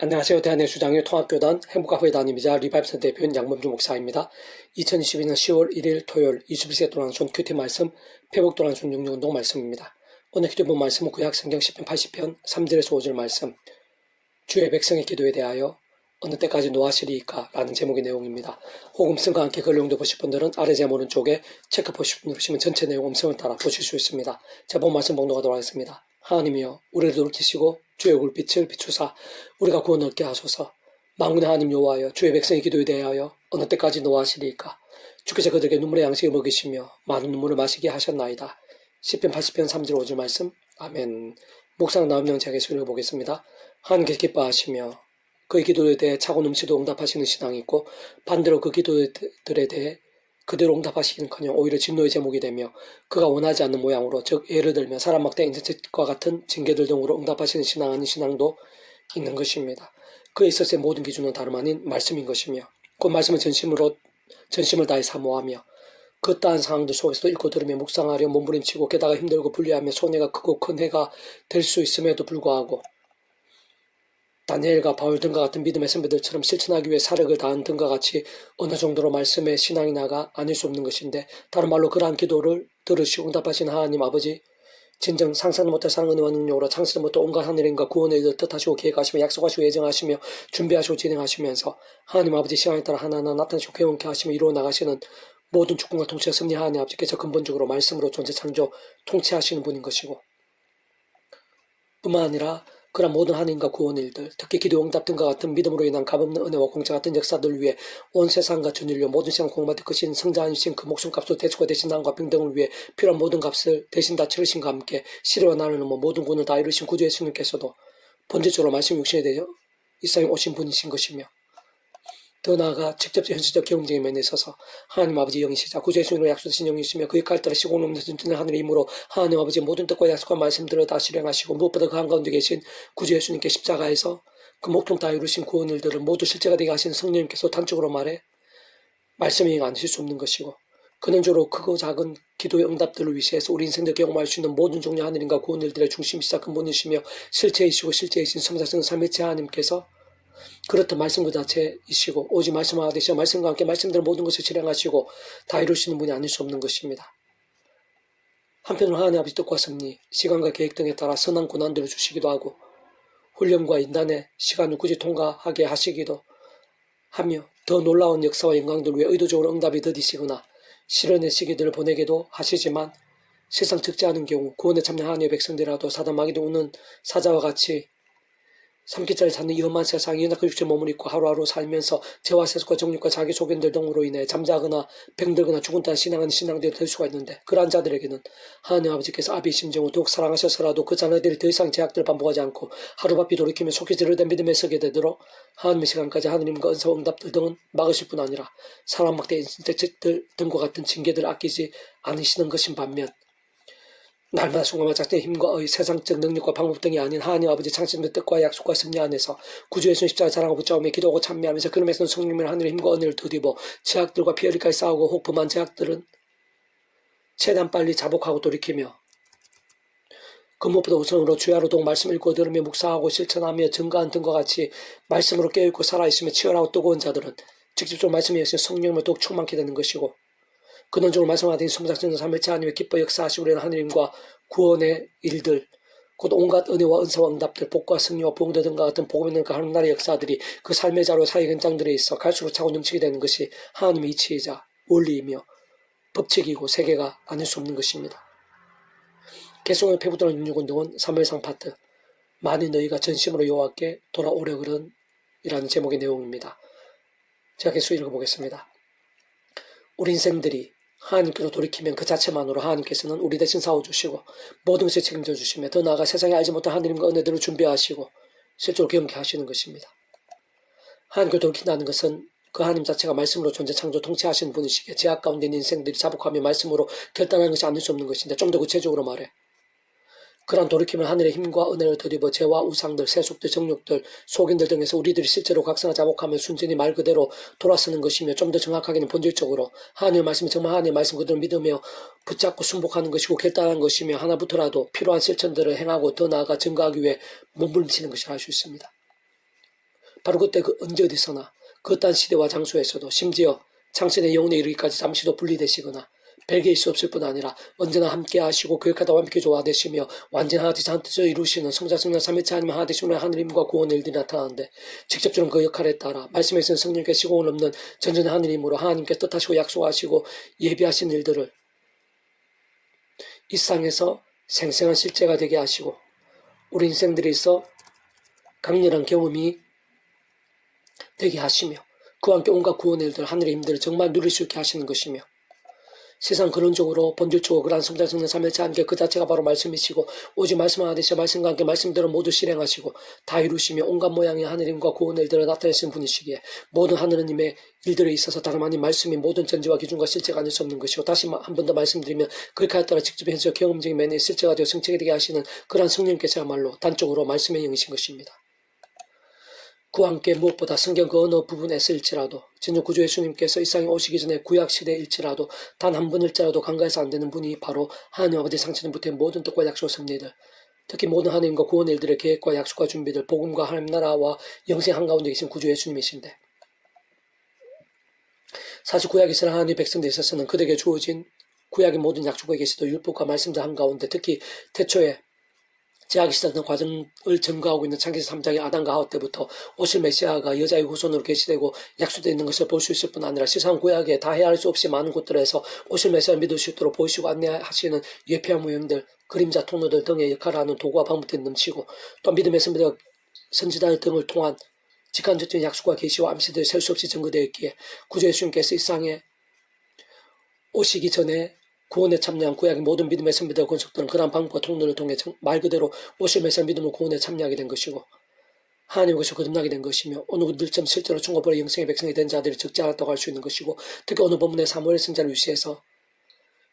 안녕하세요. 대한의 수장의 통합교단 행복과 회단임이자 리바이브센터 대표인 양범주 목사입니다. 2022년 10월 1일 토요일 21세 도란순 큐티 말씀, 회복 도란순 육육운동 말씀입니다. 오늘 큐티 본 말씀은 구약 성경 10편 80편 3절에서 5절 말씀, 주의 백성의 기도에 대하여 어느 때까지 노하시리이까? 라는 제목의 내용입니다. 혹 음성과 함께 글 용도 보실 분들은 아래 제 오른쪽에 체크 포시 누르시면 전체 내용 음성을 따라 보실 수 있습니다. 자, 본 말씀 봉독하도록 하겠습니다. 하나님이여 우리를 돌티시고 주의 얼굴빛을 비추사 우리가 구원 얻게 하소서. 만군의 하나님 여호와여 주의 백성의 기도에 대하여 어느 때까지 노하시리이까? 주께서 그들에게 눈물의 양식을 먹이시며 많은 눈물을 마시게 하셨나이다. 10편 80편 3절 5절 말씀. 아멘. 묵상 나음령 제게서 읽어보겠습니다. 하나님께서 기뻐하시며 그의 기도에 대해 차고 넘치도 응답하시는 신앙이 있고, 반대로 그 기도들에 대해 그대로 응답하시기는커녕 오히려 진노의 제목이 되며 그가 원하지 않는 모양으로, 즉 예를 들면 사람 막대 인터넷과 같은 징계들 등으로 응답하시는 신앙 아닌 신앙도 있는 것입니다. 그에 있어서의 모든 기준은 다름 아닌 말씀인 것이며, 그 말씀을 전심을 다해 사모하며 그 따한 상황들 속에서도 읽고 들으며 묵상하려 몸부림치고 게다가 힘들고 불리하며 손해가 크고 큰 해가 될 수 있음에도 불구하고 다니엘과 바울 등과 같은 믿음의 선배들처럼 실천하기 위해 사력을 다한 등과 같이 어느 정도로 말씀에 신앙이 나가 아닐 수 없는 것인데, 다른 말로 그러한 기도를 들으시고 응답하신 하나님 아버지, 진정 상상도 못할 사랑의 은혜와 능력으로 창세전부터 온갖 하늘인과 구원의 일을 뜻하시고 계획하시며 약속하시고 예정하시며 준비하시고 진행하시면서 하나님 아버지 시간에 따라 하나하나 나타나시고 개원케 하시며 이루어 나가시는 모든 주권과 통치와 승리 하나님 아버지께서 근본적으로 말씀으로 존재 창조 통치하시는 분인 것이고, 뿐만 아니라 그런 모든 하나님과 구원의 일들, 특히 기도 응답 등과 같은 믿음으로 인한 값없는 은혜와 공짜 같은 역사들을 위해 온 세상과 전 인류 모든 시간 공부받을 것인 성자하신 그 목숨값으로 대속과 대신 나음과 평등을 위해 필요한 모든 값을 대신 다 치르신과 함께 시대와 나를 넘어 모든 구원을 다 이루신 구주 예수님께서도 본질적으로 말씀 육신에 대해 이 세상에 오신 분이신 것이며, 더 나아가 직접적 현실적 경쟁에 면에 있어서 하나님 아버지 영이시자 구주 예수님으로 약속하신 영이시며 그 역할 따라 시공 없는 전진의 하늘의 힘으로 하나님 아버지 모든 뜻과 약속과 말씀들을 다 실행하시고, 무엇보다 그 한가운데 계신 구주 예수님께 십자가에서 그 목통 다 이루신 구원 일들을 모두 실제가 되게 하신 성령님께서 단적으로 말해 말씀이 아니실 수 없는 것이고, 근원적으로 크고 작은 기도의 응답들을 위시해서 우리 인생들 경험할 수 있는 모든 종류 하늘인과 구원 일들의 중심이시자 근본이시며 실체이시고 실제이신 성자성 삼위체 하나님께서 그렇듯 말씀 그 자체이시고 오직 말씀하가 되시어 말씀과 함께 말씀대로 모든 것을 실행하시고 다 이루시는 분이 아닐 수 없는 것입니다. 한편으로 하나님 아버지 뜻과 섭리, 시간과 계획 등에 따라 선한 고난들을 주시기도 하고 훈련과 인단의 시간을 굳이 통과하게 하시기도 하며, 더 놀라운 역사와 영광들을 위해 의도적으로 응답이 더디시거나 실현의 시기들을 보내기도 하시지만, 세상 적지 않은 경우 구원에 참여한 하나님의 백성들이라도 사단 마귀도 우는 사자와 같이 3기짜리 사는 이 험한 세상에 연약한 육체 몸을 입고 하루하루 살면서 죄와 세속과 정욕과 자기 소견들 등으로 인해 잠자거나 병들거나 죽은 딴 신앙은 신앙들이 될 수가 있는데, 그러한 자들에게는 하나님 아버지께서 아비의 심정을 더욱 사랑하셔서라도 그 자녀들이 더 이상 제약들을 반복하지 않고 하루바삐 돌이키며 속히 제대로된 믿음에 서게 되도록 하나님의 시간까지 하느님과 은사와 응답들 등은 막으실 뿐 아니라 사람 막대 인생들 등과 같은 징계들을 아끼지 않으시는 것인 반면, 날마다 순간마다 작정의 힘과 의, 세상적 능력과 방법 등이 아닌 하나님 아버지 창신의 뜻과 약속과 섭리 안에서 구주 예수님 십자가 자랑하고 붙잡으며 기도하고 참여하면서 그럼에서는 성령의 하늘의 힘과 은혜를 더입어 제약들과 피해를까지 싸우고 혹범한 제약들은 최대한 빨리 자복하고 돌이키며, 그 무엇보다 우선으로 주야로 동 말씀 읽고 들으며 묵상하고 실천하며 증거한 등과 같이 말씀으로 깨어있고 살아있으며 치열하고 뜨거운 자들은 직접적으로 말씀에 역시 성령을 더욱 충만케 되는 것이고, 근원적으로 말씀하신 성작전자 삼위체 하나님의 기뻐 역사하시고 우리는 하나님과 구원의 일들, 곧 온갖 은혜와 은사와 응답들, 복과 승리와 보응들 등과 같은 복음의 능력과 하나님 나라의 역사들이 그 삶의 자료 사회 현장들에 있어 갈수록 차고 넘치게 되는 것이 하나님의 이치이자 원리이며 법칙이고 세계가 아닐 수 없는 것입니다. 계속의 페부도는 육육운동은 사무엘상 파트 만일 너희가 전심으로 여호와께 돌아오려거든 이라는 제목의 내용입니다. 제가 계속 읽어보겠습니다. 우리 인생들이 하나님께로 돌이키면 그 자체만으로 하나님께서는 우리 대신 싸워주시고 모든 것을 책임져 주시며, 더 나아가 세상에 알지 못한 하나님과 은혜들을 준비하시고 실제로 경험케 하시는 것입니다. 하나님께로 돌이킨다는 것은 그 하나님 자체가 말씀으로 존재 창조 통치하시는 분이시기에 제약 가운데 있는 인생들이 자복하며 말씀으로 결단하는 것이 아닐 수 없는 것인데, 좀 더 구체적으로 말해 그러한 돌이킴을 하늘의 힘과 은혜를 더입어 죄와 우상들, 세속들, 정욕들, 속인들 등에서 우리들이 실제로 각성하 자복하며 순전히 말 그대로 돌아서는 것이며, 좀 더 정확하게는 본질적으로 하나님의 말씀이 정말 하나님의 말씀 그대로 믿으며 붙잡고 순복하는 것이고 결단하는 것이며, 하나부터라도 필요한 실천들을 행하고 더 나아가 증거하기 위해 몸부림치는 것이라 할 수 있습니다. 바로 그때 그 언제 어디서나 그딴 시대와 장소에서도 심지어 창신의 영혼에 이르기까지 잠시도 분리되시거나 별개일 수 없을 뿐 아니라 언제나 함께 하시고 교육하다 완벽히 조화되시며 완전하듯이 한 뜻을 이루시는 성자 성령 삼위체 하나님 하나 되시는 하느님과 구원의 일들이 나타나는데 직접적으로 그 역할에 따라 말씀에 있는 성령께 시공을 넘는 전전의 하느님으로 하나님께 뜻하시고 약속하시고 예비하신 일들을 이 세상에서 생생한 실제가 되게 하시고 우리 인생들에 있어 강렬한 경험이 되게 하시며 그와 함께 온갖 구원의 일들 하늘의 힘들을 정말 누릴 수 있게 하시는 것이며 세상 근원적으로 본질적으로 그러한 성자 성령 삼위일체 하나님께 그 자체가 바로 말씀이시고 오직 말씀 하나 되시어 말씀과 함께 말씀대로 모두 실행하시고 다 이루시며 온갖 모양의 하느님과 구원의 일들을 나타내시는 분이시기에 모든 하느님의 일들에 있어서 다름 아닌 말씀이 모든 전제와 기준과 실제가 아닐 수 없는 것이고 다시 한 번 더 말씀드리면 그렇게 하에 따라 직접 현실 경험적인 면에 실제가 되어 성취가 되게 하시는 그러한 성령께서야말로 단적으로 말씀의 영이신 것입니다. 그와 함께 무엇보다 성경 그 어느 부분에서일지라도 진정 구주 예수님께서 이 세상에 오시기 전에 구약시대일지라도 단 한 번일지라도 간과해서 안 되는 분이 바로 하나님 아버지 상처전부터의 모든 뜻과 약속과 섭리들 특히 모든 하나님과 구원의 일들의 계획과 약속과 준비들 복음과 하나님 나라와 영생 한가운데 계신 구주 예수님이신데 사실 구약 이스라엘 하나님의 백성들에 있어서는 그들에게 주어진 구약의 모든 약속과 계시도 율법과 말씀들 한가운데 특히 태초에 제약이 시작된 과정을 증거하고 있는 창세기 3장의 아담과 하와 때부터 오실 메시아가 여자의 후손으로 계시되고 약속되어 있는 것을 볼 수 있을 뿐 아니라 세상 구약에 다 헤아릴 수 없이 많은 곳들에서 오실 메시아를 믿을 수 있도록 보이시고 안내하시는 예표한 모형들, 그림자 통로들 등의 역할을 하는 도구와 방법들이 넘치고 또 믿음의 선지자들 등을 통한 직간접적인 약속과 계시와 암시들이 셀 수 없이 증거되어 있기에 구주 예수님께서 이 세상에 오시기 전에 구원에 참여한 구약의 모든 믿음의 선비들과 권속들은 그러한 방법과 통로를 통해 말 그대로 오실 메시아 믿음으로 구원에 참여하게 된 것이고 하나님께서 거듭나게 된 것이며 어느 늘점 실제로 충고보라 영생의 백성이 된 자들이 적지 않았다고 할 수 있는 것이고 특히 어느 본문의 사무엘 선지자를 위시해서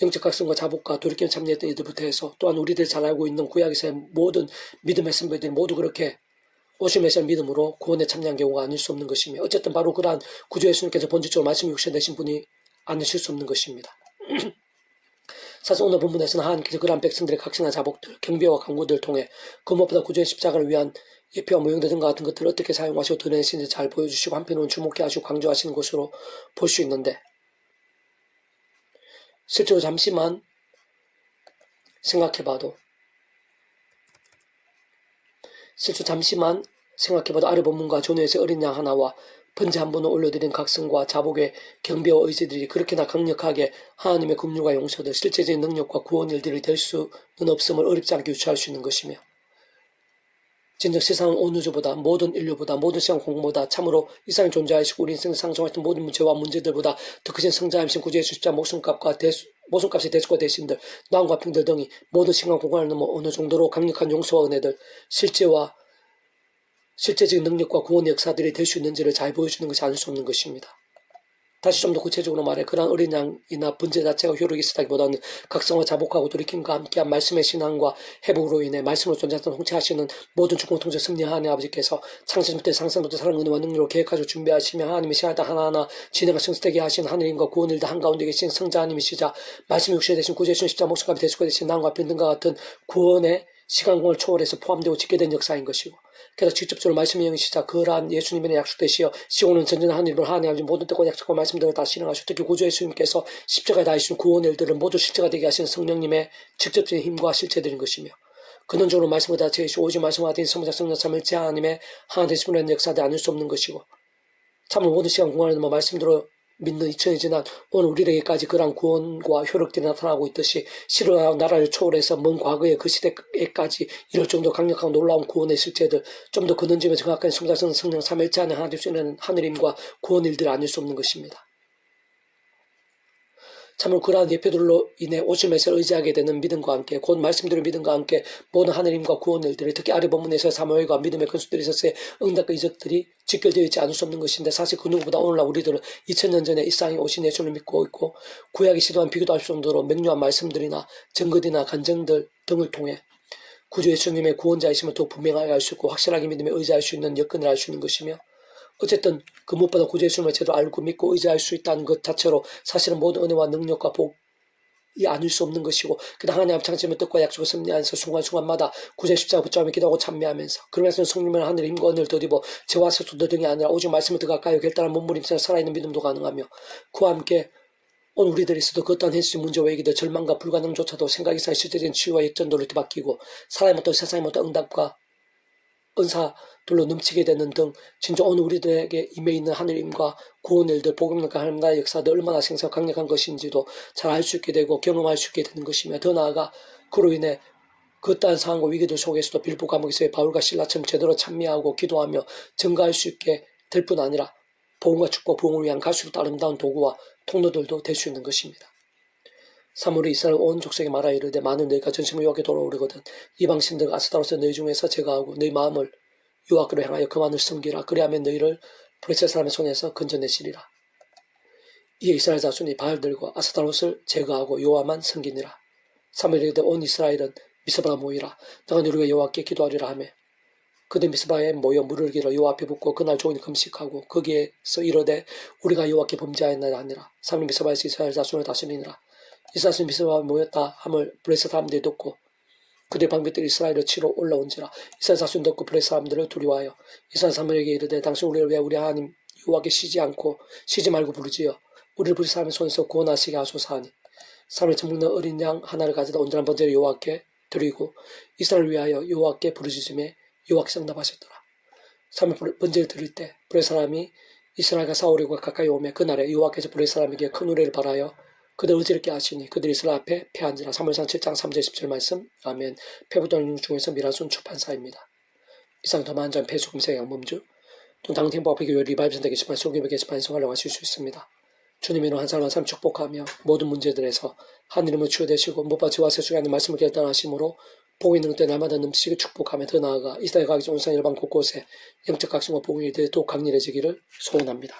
영적 각성과 자복과 돌이킴에 참여했던 이들부터 해서 또한 우리들 잘 알고 있는 구약에서의 모든 믿음의 선비들이 모두 그렇게 오실 메시아 믿음으로 구원에 참여한 경우가 아닐 수 없는 것이며 어쨌든 바로 그러한 구주 예수님께서 본질적으로 말씀이 육신되신 분이 아니실 수 없는 것입니다. 사실 오늘 본문에서는 하나님께서 그러한 백성들의 각신과 자복들, 경배와 간구들을 통해 그 무엇보다 구주의 십자가를 위한 예표와 모형들 등과 같은 것들을 어떻게 사용하시고 드러내시는지 잘 보여주시고 한편으로는 주목해 하시고 강조하시는 것으로 볼 수 있는데 실제로 잠시만 생각해봐도 아래 본문과 전후에서 어린 양 하나와 번제 한 번을 올려드린 각성과 자복의 경배와 의지들이 그렇게나 강력하게 하나님의 긍휼과 용서들, 실제적인 능력과 구원 일들이 될 수는 없음을 어렵지 않게 유추할 수 있는 것이며 진정 세상은 어느 누구보다 모든 인류보다 모든 시간 공보다 참으로 이 세상에 존재하시고 우리 인생을 상정했던 모든 문제와 문제들보다 더 크신 성자임신 구주 예수 십자가 모순값의 대수가 되신들 나음과 평들 등이 모든 시간 공간을 넘어 어느 정도로 강력한 용서와 은혜들 실제적인 능력과 구원의 역사들이 될 수 있는지를 잘 보여주는 것이 아닐 수 없는 것입니다. 다시 좀 더 구체적으로 말해 그러한 어린 양이나 번제 자체가 효력이 있었다기보다는 각성과 자복하고 돌이킴과 함께한 말씀의 신앙과 회복으로 인해 말씀으로 존재하던 통치하시는 모든 주권통제 승리한 하나님 아버지께서 창세전부터 상상부터 사랑 은혜와 능력으로 계획하시고 준비하시며 하나님의 시간을 하나하나 진행과 성스되게 하신 하느님과 구원을 다 한가운데 계신 성자 하나님이시자 말씀이 육신이 되신 구주 예수님 십자가 목숨값이 대수가 되신 나음과 빛등과 같은 구원의 시간공을 초월해서 포함되고 집계된 역사인 것이고 그래서 직접적으로 말씀의 영이시자 그러한 예수님의 약속되시어 시오는 전전한 하나님을 하나님 모든 뜻과 약속과 말씀들을 다 실행하시고 특히 구주 예수님께서 십자가에 다하신 구원의 일들을 모두 실체가 되게 하신 성령님의 직접적인 힘과 실체들인 것이며 근원적으로 말씀을 다 제시고 오직 말씀과 같은 성자 성령 삼위일체 하나님의 하나 되시는 역사들이 아닐 수 없는 것이고 참으로 모든 시간 공간을 넘어 말씀대로 믿는 2000이 지난 오늘 우리에게까지 그러한 구원과 효력들이 나타나고 있듯이 시로와 나라를 초월해서 먼 과거의 그 시대에까지 이럴 정도 강력하고 놀라운 구원의 실체들 좀 더 근원점에 정확한 성자성 성령 삼위일체 안에 하나 될 수 있는 하느님과 구원 일들이 아닐 수 없는 것입니다. 참으로 그러한 예표들로 인해 오실 메시아를 의지하게 되는 믿음과 함께 곧 말씀대로 믿음과 함께 모든 하느님과 구원 일들이 특히 아래 본문에서 사무엘과 믿음의 근수들이 있었을 응답과 이적들이 직결되어 있지 않을 수 없는 것인데 사실 그 누구보다 오늘날 우리들은 2000년 전에 이 세상에 오신 예수를 믿고 있고 구약이 시도한 비교도 할 수 정도로 명료한 말씀들이나 증거들이나 간증들 등을 통해 구주 예수님의 구원자이심을 더 분명하게 알 수 있고 확실하게 믿음에 의지할 수 있는 여건을 알 수 있는 것이며 어쨌든 그 무엇보다 구주 예수님을 제대로 알고 믿고 의지할 수 있다는 것 자체로 사실은 모든 은혜와 능력과 복, 아닐 수 없는 것이고, 그다음 하나님 앞에 창심을 뜻과 약속을 섭리하면서 순간순간마다 구제 십자가 붙잡으며 기도하고 참여하면서, 그러면서 성령을 하늘의 힘과 은혜를 더디고 죄와 세수도 등이 아니라 오직 말씀을 더 가까이 결단한 몸부림처럼 살아있는 믿음도 가능하며, 그와 함께 오늘 우리들이 있어도 그 어떠한 현실 문제와 위기들 절망과 불가능조차도 생각 이상의 실제적인 치유와 역전도를 뒤바뀌고 사람의 어떤 세상의 어떤 응답과 은사들로 넘치게 되는 등 진짜 오늘 우리들에게 임해 있는 하늘의 힘과 구원의 일들, 복음과 하나님 나라의 역사들 얼마나 생생하고 강력한 것인지도 잘 알 수 있게 되고 경험할 수 있게 되는 것이며, 더 나아가 그로 인해 그 어떠한 상황과 위기들 속에서도 빌보 감옥에서의 바울과 실라처럼 제대로 찬미하고 기도하며 증가할 수 있게 될 뿐 아니라 복음과 축복, 부흥을 위한 갈수록 아름다운 도구와 통로들도 될 수 있는 것입니다. 사무엘이 이스라엘 온 족속에 말하여 이르되 많은 너희가 전심을 여호와께 돌아오려거든 이방 신들과 아스타로스 너희 중에서 제거하고 너희 마음을 여호와께로 향하여 그만을 섬기라. 그리하면 너희를 블레셋 사람의 손에서 건져내시리라. 이에 이스라엘 자손이 바알들과 아스타롯을 제거하고 여호와만 섬기니라. 사무엘이 이르되 온 이스라엘은 미스바에 모이라. 너가 너희가 여호와께 기도하리라 하며 그들 미스바에 모여 물을 길어 여호와 앞에 붓고 그날 종일 금식하고 거기에서 이르되 우리가 여호와께 범죄하였나이다 하니라. 사무엘이 미스바에서 이스라엘 자손을 다스리니라. 이스라엘 미스바에 모였다 함을 블레셋 사람들이 듣고 그들의 방백들이 이스라엘을 치러 올라온지라. 이스라엘 자손이 듣고 블레셋 사람들을 두려워하여 이스라엘 사람에게 이르되 당신 우리를 왜 우리 하나님 여호와께 쉬지 말고 부르지요. 우리를 블레셋 사람의 손에서 구원하시게 하소서 하니, 사무엘이 젖먹는 어린 양 하나를 가져다 온전한 번제를 여호와께 드리고 이스라엘을 위하여 여호와께 부르짖음에 여호와께서 응답하셨더라. 사무엘 번제를 드릴 때 블레셋 사람이 이스라엘과 싸우려고 가까이 오매 그날에 여호와께서 블레셋 사람에게 큰 우레를 발하여 그들 어지럽게 하시니 그들이 이스라엘 앞에 패한지라. 사무엘상 7장 3절 10절 말씀. 아멘. 패부도는 중에서 미라순 출판사입니다. 이상 더 많은 점 폐수금세 양범주 또 당팀보 앞에 교회 리바이브 선대 게시판 소규모 게시판에서 활용하실 수 있습니다. 주님이로 한 사람 한 사람 축복하며 모든 문제들에서 하늘님을 치유되시고 못봐 지와 세수가 아닌 말씀을 결단하심으로 복이 있는 때 날마다 넘치게 축복하며 더 나아가 이스라엘 각지 온산 열방 곳곳에 영적 각성과 복음이 더욱 강렬해지기를 소원합니다.